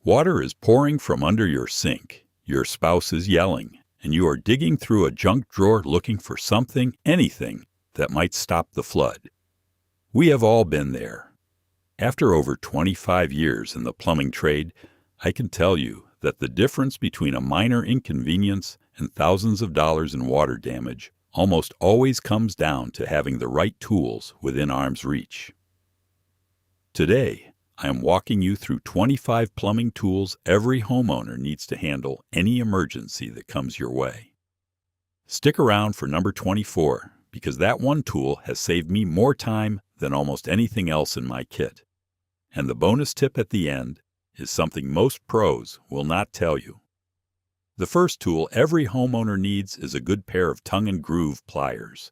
Water is pouring from under your sink, your spouse is yelling, and you are digging through a junk drawer looking for something, anything, that might stop the flood. We have all been there. After over 25 years in the plumbing trade, I can tell you that the difference between a minor inconvenience and thousands of dollars in water damage almost always comes down to having the right tools within arm's reach. Today, I am walking you through 25 plumbing tools every homeowner needs to handle any emergency that comes your way. Stick around for number 24, because that one tool has saved me more time than almost anything else in my kit. And the bonus tip at the end is something most pros will not tell you. The first tool every homeowner needs is a good pair of tongue and groove pliers.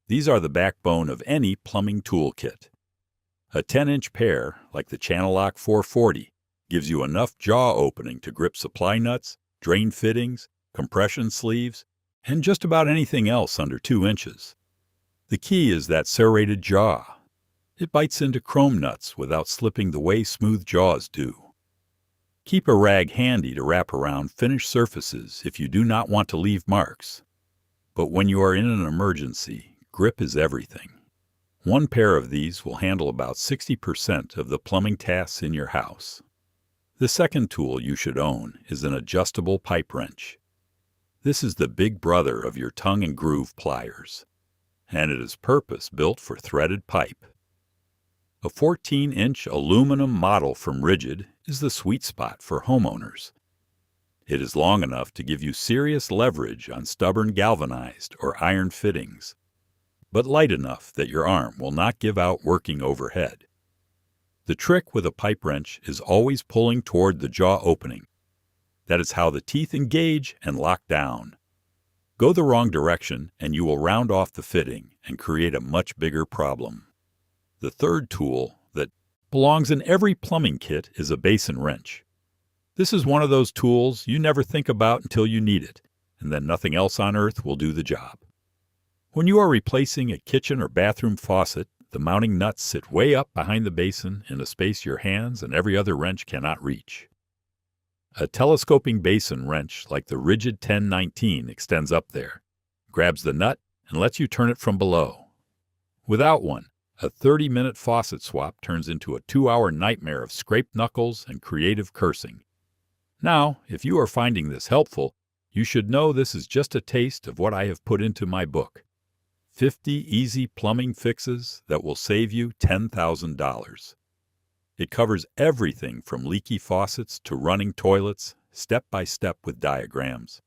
These are the backbone of any plumbing toolkit. A 10-inch pair, like the Channel Lock 440, gives you enough jaw opening to grip supply nuts, drain fittings, compression sleeves, and just about anything else under 2 inches. The key is that serrated jaw. It bites into chrome nuts without slipping the way smooth jaws do. Keep a rag handy to wrap around finished surfaces if you do not want to leave marks. But when you are in an emergency, grip is everything. One pair of these will handle about 60% of the plumbing tasks in your house. The second tool you should own is an adjustable pipe wrench. This is the big brother of your tongue and groove pliers, and it is purpose-built for threaded pipe. A 14-inch aluminum model from Rigid is the sweet spot for homeowners. It is long enough to give you serious leverage on stubborn galvanized or iron fittings, but light enough that your arm will not give out working overhead. The trick with a pipe wrench is always pulling toward the jaw opening. That is how the teeth engage and lock down. Go the wrong direction and you will round off the fitting and create a much bigger problem. The third tool that belongs in every plumbing kit is a basin wrench. This is one of those tools you never think about until you need it, and then nothing else on earth will do the job. When you are replacing a kitchen or bathroom faucet, the mounting nuts sit way up behind the basin in a space your hands and every other wrench cannot reach. A telescoping basin wrench like the Rigid 1019 extends up there, grabs the nut, and lets you turn it from below. Without one, a 30-minute faucet swap turns into a 2-hour nightmare of scraped knuckles and creative cursing. Now, if you are finding this helpful, you should know this is just a taste of what I have put into my book. 50 easy plumbing fixes that will save you $10,000. It covers everything from leaky faucets to running toilets, step by step with diagrams.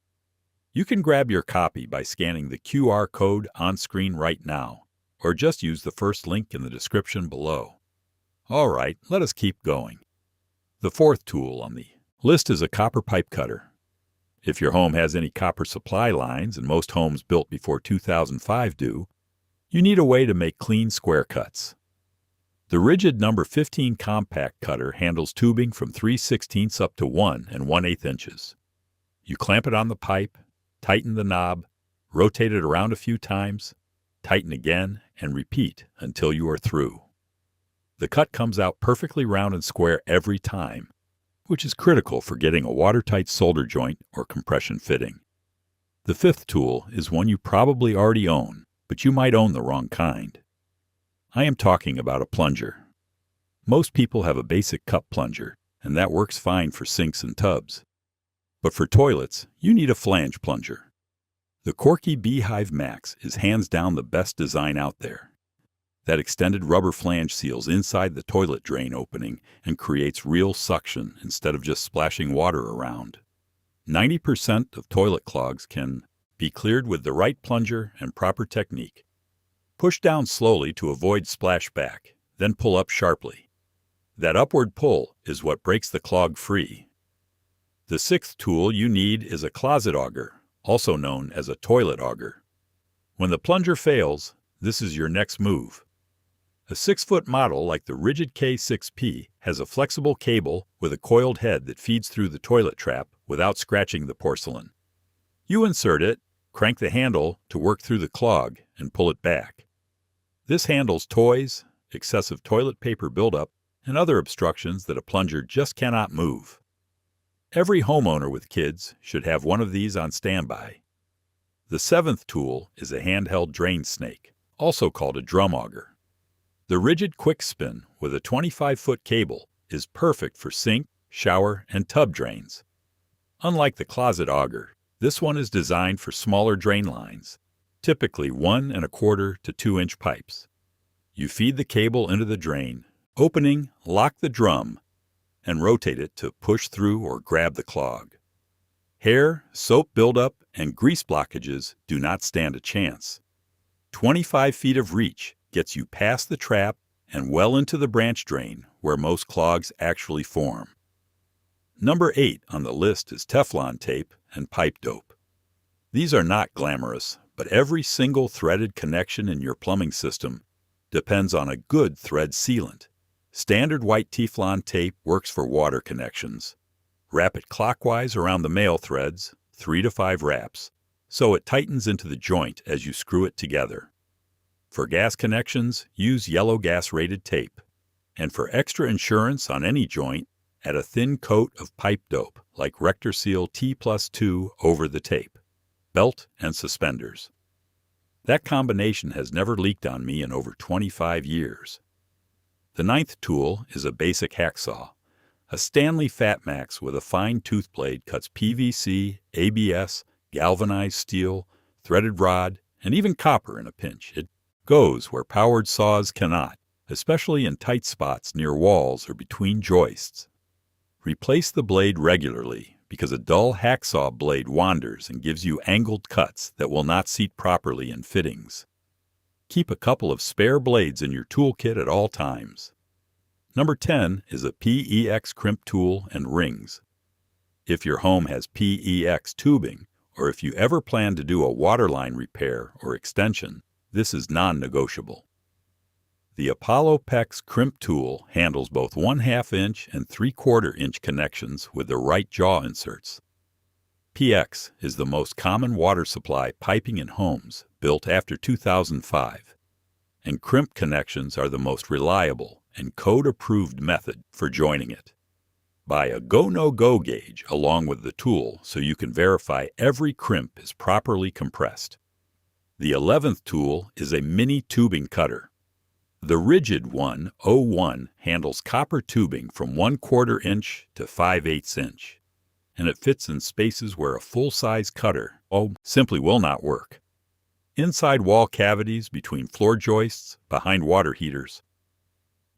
You can grab your copy by scanning the QR code on screen right now, or just use the first link in the description below. All right, let us keep going. The fourth tool on the list is a copper pipe cutter. If your home has any copper supply lines, and most homes built before 2005 do, you need a way to make clean square cuts. The Rigid number 15 compact cutter handles tubing from 3/16 up to 1 1/8 inches. You clamp it on the pipe, tighten the knob, rotate it around a few times, tighten again, and repeat until you are through. The cut comes out perfectly round and square every time, which is critical for getting a watertight solder joint or compression fitting. The fifth tool is one you probably already own, but you might own the wrong kind. I am talking about a plunger. Most people have a basic cup plunger, and that works fine for sinks and tubs. But for toilets, you need a flange plunger. The Corky Beehive Max is hands down the best design out there. That extended rubber flange seals inside the toilet drain opening and creates real suction instead of just splashing water around. 90% of toilet clogs can be cleared with the right plunger and proper technique. Push down slowly to avoid splashback, then pull up sharply. That upward pull is what breaks the clog free. The sixth tool you need is a closet auger, also known as a toilet auger. When the plunger fails, this is your next move. A 6-foot model like the Rigid K6P has a flexible cable with a coiled head that feeds through the toilet trap without scratching the porcelain. You insert it, crank the handle to work through the clog, and pull it back. This handles toys, excessive toilet paper buildup, and other obstructions that a plunger just cannot move. Every homeowner with kids should have one of these on standby. The seventh tool is a handheld drain snake, also called a drum auger. The rigid quick spin with a 25-foot cable is perfect for sink, shower, and tub drains. Unlike the closet auger, this one is designed for smaller drain lines, typically 1 1/4 to 2-inch pipes. You feed the cable into the drain, opening, lock the drum, and rotate it to push through or grab the clog. Hair, soap buildup, and grease blockages do not stand a chance. 25 feet of reach gets you past the trap and well into the branch drain where most clogs actually form. Number 8 on the list is Teflon tape and pipe dope. These are not glamorous, but every single threaded connection in your plumbing system depends on a good thread sealant. Standard white Teflon tape works for water connections. Wrap it clockwise around the male threads, 3 to 5 wraps, so it tightens into the joint as you screw it together. For gas connections, use yellow gas-rated tape. And for extra insurance on any joint, add a thin coat of pipe dope, like RectorSeal T+2 over the tape. Belt and suspenders. That combination has never leaked on me in over 25 years. The 9th tool is a basic hacksaw. A Stanley FatMax with a fine tooth blade cuts PVC, ABS, galvanized steel, threaded rod, and even copper in a pinch. It goes where powered saws cannot, especially in tight spots near walls or between joists. Replace the blade regularly because a dull hacksaw blade wanders and gives you angled cuts that will not seat properly in fittings. Keep a couple of spare blades in your toolkit at all times. Number 10 is a PEX crimp tool and rings. If your home has PEX tubing, or if you ever plan to do a waterline repair or extension, this is non-negotiable. The Apollo PEX crimp tool handles both 1/2 inch and 3/4 inch connections with the right jaw inserts. PX is the most common water supply piping in homes built after 2005, and crimp connections are the most reliable and code-approved method for joining it. Buy a go-no-go gauge along with the tool so you can verify every crimp is properly compressed. The 11th tool is a mini tubing cutter. The rigid one, 01, handles copper tubing from 1/4 inch to 5/8 inch, and it fits in spaces where a full-size cutter simply will not work. Inside wall cavities, between floor joists, behind water heaters.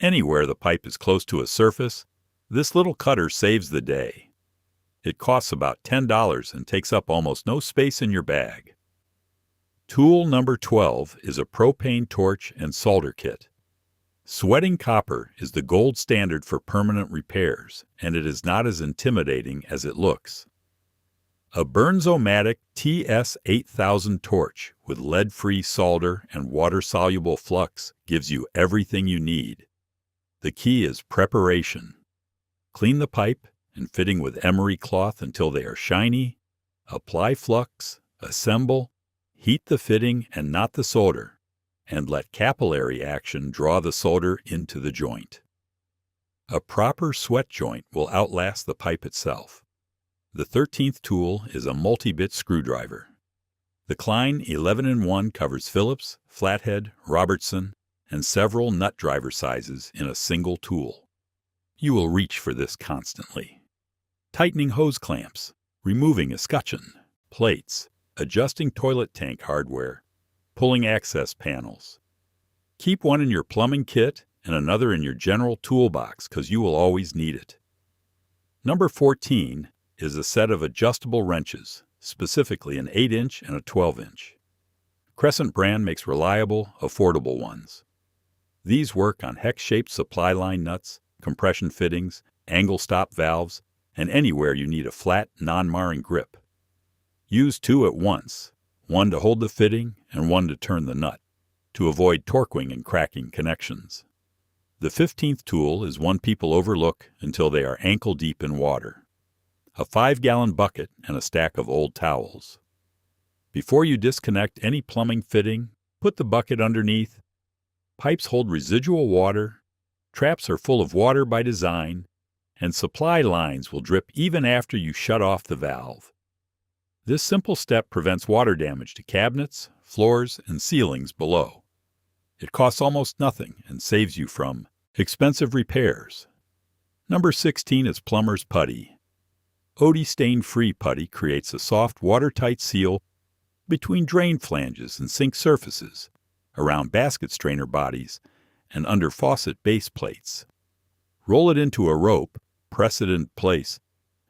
Anywhere the pipe is close to a surface, this little cutter saves the day. It costs about $10 and takes up almost no space in your bag. Tool number 12 is a propane torch and solder kit. Sweating copper is the gold standard for permanent repairs, and it is not as intimidating as it looks. A Burnzomatic TS8000 torch with lead-free solder and water-soluble flux gives you everything you need. The key is preparation. Clean the pipe and fitting with emery cloth until they are shiny. Apply flux, assemble, heat the fitting and not the solder, and let capillary action draw the solder into the joint. A proper sweat joint will outlast the pipe itself. The 13th tool is a multi-bit screwdriver. The Klein 11-in-1 covers Phillips, flathead, Robertson, and several nut driver sizes in a single tool. You will reach for this constantly. Tightening hose clamps, removing escutcheon, plates, adjusting toilet tank hardware, pulling access panels. Keep one in your plumbing kit and another in your general toolbox because you will always need it. Number 14 is a set of adjustable wrenches, specifically an 8-inch and a 12-inch. Crescent brand makes reliable, affordable ones. These work on hex-shaped supply line nuts, compression fittings, angle stop valves, and anywhere you need a flat, non-marring grip. Use 2 at once, one to hold the fitting and one to turn the nut, to avoid torquing and cracking connections. The 15th tool is one people overlook until they are ankle-deep in water. A 5-gallon bucket and a stack of old towels. Before you disconnect any plumbing fitting, put the bucket underneath. Pipes hold residual water. Traps are full of water by design. and supply lines will drip even after you shut off the valve. This simple step prevents water damage to cabinets, floors, and ceilings below. It costs almost nothing and saves you from expensive repairs. Number 16 is plumber's putty. OD stain-free putty creates a soft, watertight seal between drain flanges and sink surfaces, around basket strainer bodies, and under faucet base plates. Roll it into a rope, press it in place,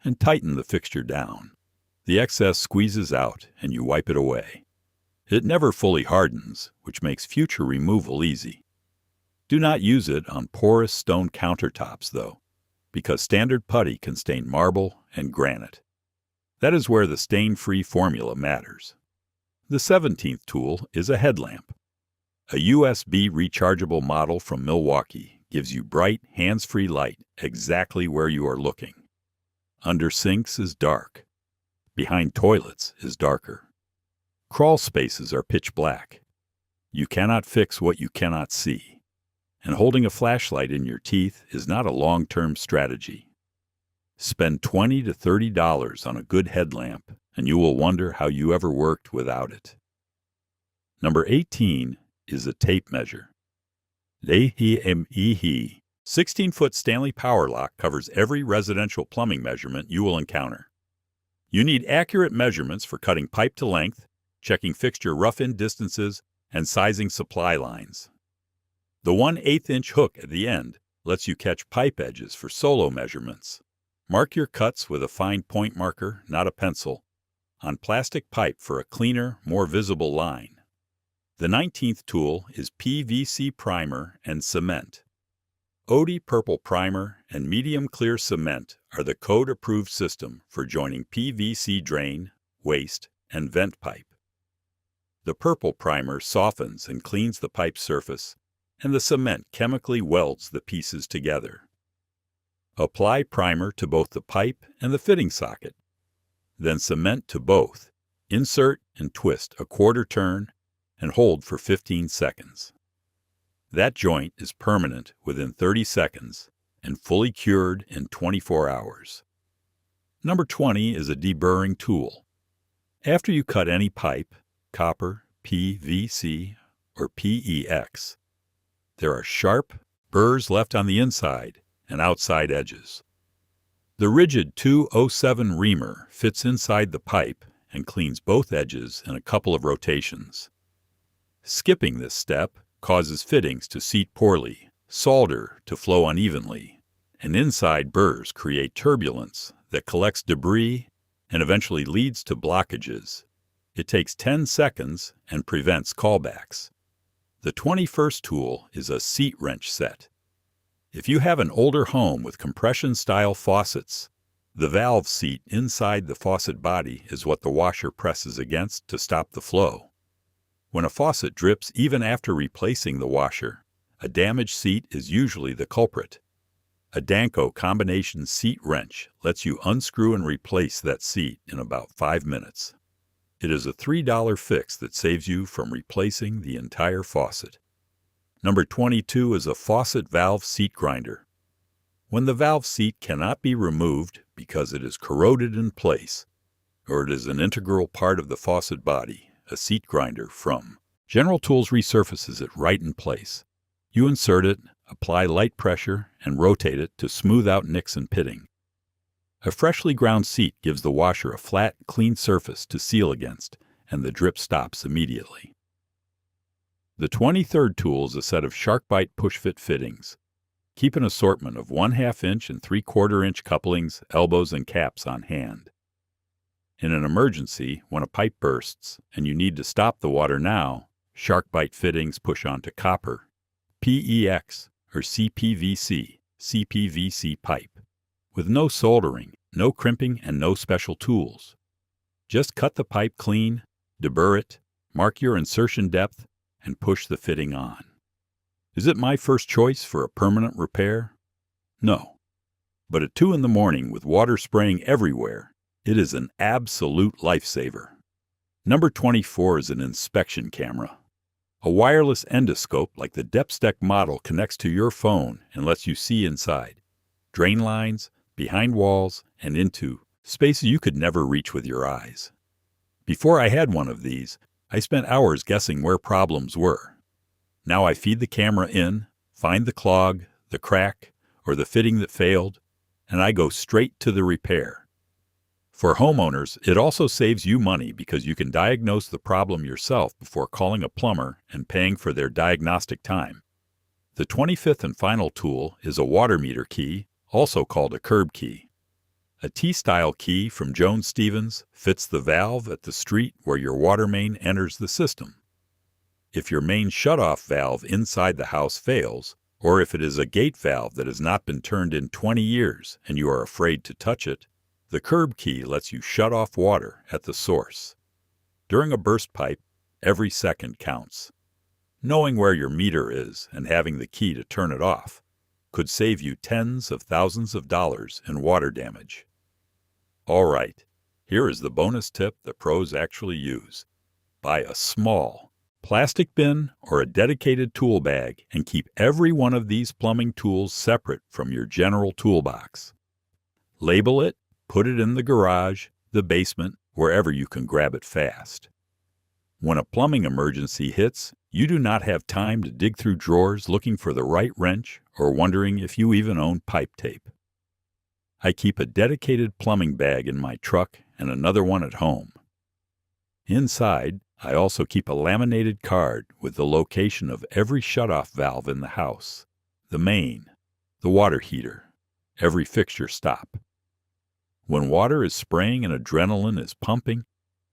and tighten the fixture down. The excess squeezes out and you wipe it away. It never fully hardens, which makes future removal easy. Do not use it on porous stone countertops, though, because standard putty can stain marble and granite. That is where the stain-free formula matters. The 17th tool is a headlamp. A USB rechargeable model from Milwaukee gives you bright, hands-free light exactly where you are looking. Under sinks is dark. Behind toilets is darker. Crawl spaces are pitch black. You cannot fix what you cannot see. And holding a flashlight in your teeth is not a long-term strategy. Spend $20 to $30 on a good headlamp, and you will wonder how you ever worked without it. Number 18 is a tape measure. The 16-foot Stanley Power Lock covers every residential plumbing measurement you will encounter. You need accurate measurements for cutting pipe to length, checking fixture rough-in distances, and sizing supply lines. The 1/8-inch hook at the end lets you catch pipe edges for solo measurements. Mark your cuts with a fine point marker, not a pencil, on plastic pipe for a cleaner, more visible line. The 19th tool is PVC primer and cement. OD Purple Primer and Medium Clear Cement are the code-approved system for joining PVC drain, waste, and vent pipe. The purple primer softens and cleans the pipe surface, and the cement chemically welds the pieces together. Apply primer to both the pipe and the fitting socket. Then cement to both. Insert and twist a quarter turn and hold for 15 seconds. That joint is permanent within 30 seconds and fully cured in 24 hours. Number 20 is a deburring tool. After you cut any pipe, copper, PVC, or PEX, there are sharp burrs left on the inside and outside edges. The rigid 207 reamer fits inside the pipe and cleans both edges in a couple of rotations. Skipping this step causes fittings to seat poorly, solder to flow unevenly, and inside burrs create turbulence that collects debris and eventually leads to blockages. It takes 10 seconds and prevents callbacks. The 21st tool is a seat wrench set. If you have an older home with compression-style faucets, the valve seat inside the faucet body is what the washer presses against to stop the flow. When a faucet drips even after replacing the washer, a damaged seat is usually the culprit. A Danco combination seat wrench lets you unscrew and replace that seat in about 5 minutes. It is a $3 fix that saves you from replacing the entire faucet. Number 22 is a faucet valve seat grinder. When the valve seat cannot be removed because it is corroded in place, or it is an integral part of the faucet body, a seat grinder from General Tools resurfaces it right in place. You insert it, apply light pressure, and rotate it to smooth out nicks and pitting. A freshly ground seat gives the washer a flat, clean surface to seal against, and the drip stops immediately. The 23rd tool is a set of SharkBite push-fit fittings. Keep an assortment of 1/2 inch and 3/4 inch couplings, elbows, and caps on hand. In an emergency, when a pipe bursts and you need to stop the water now, SharkBite fittings push onto copper, PEX, or CPVC pipe, with no soldering, no crimping, and no special tools. Just cut the pipe clean, deburr it, mark your insertion depth, and push the fitting on. Is it my first choice for a permanent repair? No. But at 2 in the morning with water spraying everywhere, it is an absolute lifesaver. Number 24 is an inspection camera. A wireless endoscope like the Diagnostic model connects to your phone and lets you see inside. Drain lines, behind walls, and into spaces you could never reach with your eyes. Before I had one of these, I spent hours guessing where problems were. Now I feed the camera in, find the clog, the crack, or the fitting that failed, and I go straight to the repair. For homeowners, it also saves you money because you can diagnose the problem yourself before calling a plumber and paying for their diagnostic time. The 25th and final tool is a water meter key, also called a curb key. A T-style key from Jones Stevens fits the valve at the street where your water main enters the system. If your main shutoff valve inside the house fails, or if it is a gate valve that has not been turned in 20 years and you are afraid to touch it, the curb key lets you shut off water at the source. During a burst pipe, every second counts. Knowing where your meter is and having the key to turn it off could save you tens of thousands of dollars in water damage. All right, here is the bonus tip that pros actually use. Buy a small plastic bin or a dedicated tool bag and keep every one of these plumbing tools separate from your general toolbox. Label it, put it in the garage, the basement, wherever you can grab it fast. When a plumbing emergency hits, you do not have time to dig through drawers looking for the right wrench or wondering if you even own pipe tape. I keep a dedicated plumbing bag in my truck and another one at home. Inside, I also keep a laminated card with the location of every shutoff valve in the house, the main, the water heater, every fixture stop. When water is spraying and adrenaline is pumping,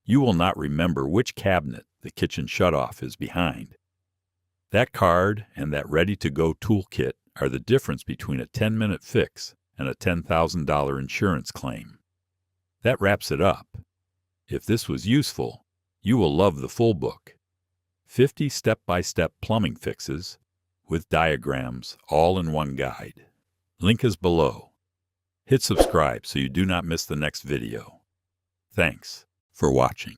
you will not remember which cabinet the kitchen shutoff is behind. That card and that ready-to-go toolkit are the difference between a 10-minute fix and a $10,000 insurance claim. That wraps it up. If this was useful, you will love the full book. 50 step-by-step plumbing fixes with diagrams all in one guide. Link is below. Hit subscribe so you do not miss the next video. Thanks for watching.